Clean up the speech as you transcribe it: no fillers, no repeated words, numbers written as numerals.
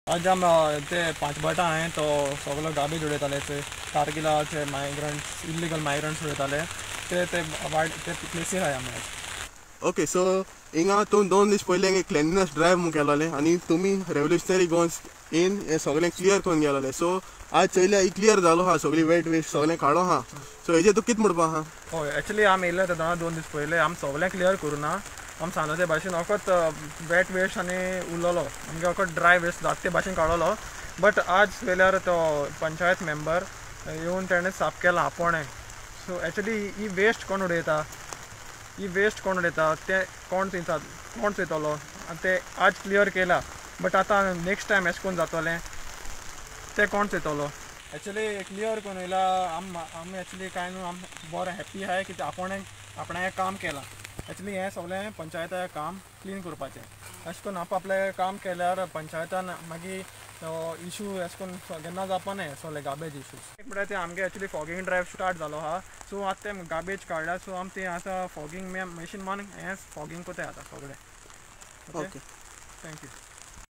आज हम ते पांच बटा हैं तो सगळो गार्बेज उडयताले ते कारगिलाचे मायग्रंट्स इल्लीगल मायग्रंट्स उडयताले ते ते वायड ते प्लेसीर आहाय आमी आज. ओके सो हिंगा तूं 2 दीस पयले एक क्लेनलीनेस ड्रायव्ह म्हूण केलोले आनी तुमी रेवल्युशनरी गोन्स इन हे सगळें क्लियर करून गेलोले. सो आज चयल्या ही क्लियर जालो हा, सगळी वेट वेस्ट सगळें काडो हा. सो हेजेर तूं कितें म्हणपा हा? हय एक्चुली आमी येयले ते 2 दीस पयले आमी सगळें क्लियर करूं ना. आमी सांगले भाशेन फकत वेट वेस्ट आनी उरलोलो आमगे फकत ड्राय वेस्ट जाता ते भाशेन काडलो. बट आज वेल्यार तो पंचायत मेंबर येवन तेणें साफ केला आपोणें. सो एक्चुली ही वेस्ट कोण उडयता, ही वेस्ट कोण उडयता ते कोण चयतलो ते आज क्लियर केला. बट आतां नेक्स्ट टायम एशें कोन्न जातोलें ते कोण चयतलो. एक्चुली क्लियर करून येयला आमी एक्चुली कांय न्हू आमी बरो हॅप्पी आहाय की आपणें हें काम केलां. एक्चुली हें सगळें पंचायताचें काम क्लीन करपाचें. अशें करून आपलें काम केल्यार पंचायतान मागीर इशू अशें करून केन्ना जावपा न्हय सगळे गार्बेज इशूज. एक म्हणल्यार ते आमगे एक्चुली फॉगिंग ड्रायव्ह स्टार्ट जालो आहा. सो आतां ते गार्बेज काडल्या सो आमी ते आतां फॉगिंग मशीन मान हें फॉगिंग कोताय आतां सगळें. Okay thank you.